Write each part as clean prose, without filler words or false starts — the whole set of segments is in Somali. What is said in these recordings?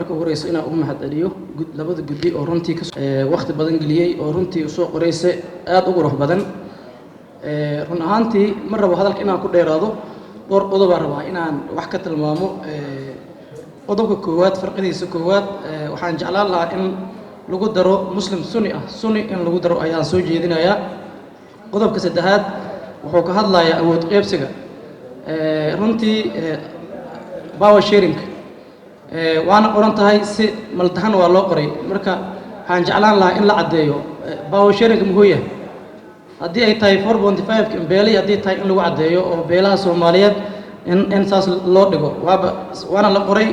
marka ugu horeysa inaan ugu mahadceliyo labada guddi oo runtii waqti badan geliyay oo runtii u soo qoraysay aad u qurux badan run ahaantii ma rabo hadalka inaan ku dheeraado dhowr qodob baan rabaa inaan wax ka tilmaamo qodobka koowaad farqidiisa koowaad waxaan jeclaan lahaa in lagu daro muslim sunni in lagu daro ayaan soo jeedinayaa qodobka saddexaad wuxuu ka hadlayaa awood qaybsiga runtii power sharing waana qoran tahay si maltahan waa loo qoray marka waxaan jeclaan lahaa in la caddeeyo power sharing muxuu yahay haddii ay tahay 4.5 beelay haddii tahay in lagu caddeeyo oo beelaha Soomaaliyeed in saas loo dhigo waana la qoray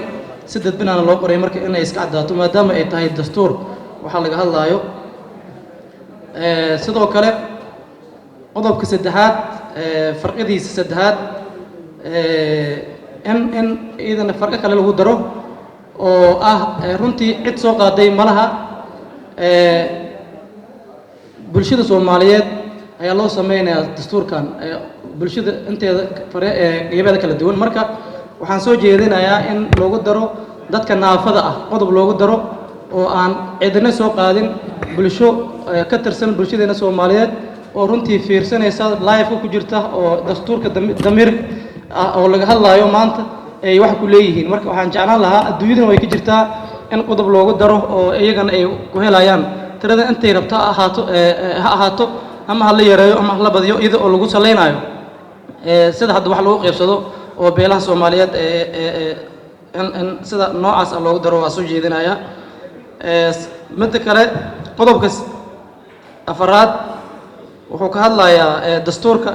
si dadbinaana loo qoray marka inay iska caddaato maadaama ay tahay dastuur waxa laga hadlaayo sidoo kale qodobka saddexaad farqidiisa saddexaad in idan farqo kale lagu daro oo ah runtii cid soo qaaday malaha bulshada Soomaaliyeed ayaa loo sameeyaa dastuurkan bulshada inteeda qeybaha kala duwan marka waxaan soo jeedinayaa in loogu daro dadka naafada ah qodob loogu daro oo aan cidina soo qaadin bulsho ka tirsan bulshadeena Soomaaliyeed oo runtii fiirsanaysa live ku jirta oo dastuurka damiir oo laga hadlaayo maanta ay wax ku leeyihiin marka waxaan jeclaan lahaa adduunyada way ka jirtaa in qodob loogu daro oo iyagana ay ku helayaan tirada intay rabta ahaato ama hal yareeyo ama hal badiyo iyada oo lagu saleynayo sida hadda wax lagu qaybsado oo beelaha Soomaaliyeed in sida noocaas loogu daro waa soo jeedinaya mid kale qodobka afraad wuxuu ka hadlayaa dastuurka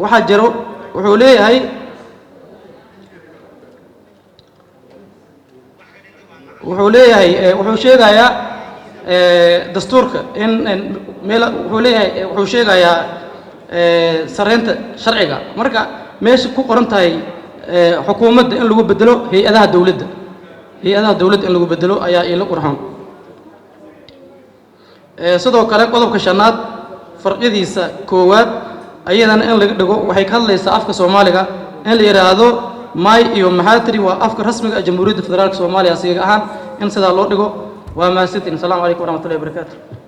waxa jiro wuxuu leeyahay wuxuu sheegayaa dastuurka in meel wuxuu sheegayaa sareynta sharciga marka meesha ku qoran tahay xukuumadda in lagu bedelo hay'adaha dawladda in lagu bedelo ayaa ila qurxoon sidoo kale qodobka shanaad farqidiisa koowaad ayadana in laga dhigo waxay ka hadlaysaa afka Soomaaliga in la yiraahdo may iyo maxaatiri waa afka rasmiga ah Jamhuuriyadda Federaalka Soomaaliya asiga ahaan in sidaa loo dhigo waa mahadsantiin. Assalaamu calaykum warahmatullahi wabarakaatuh.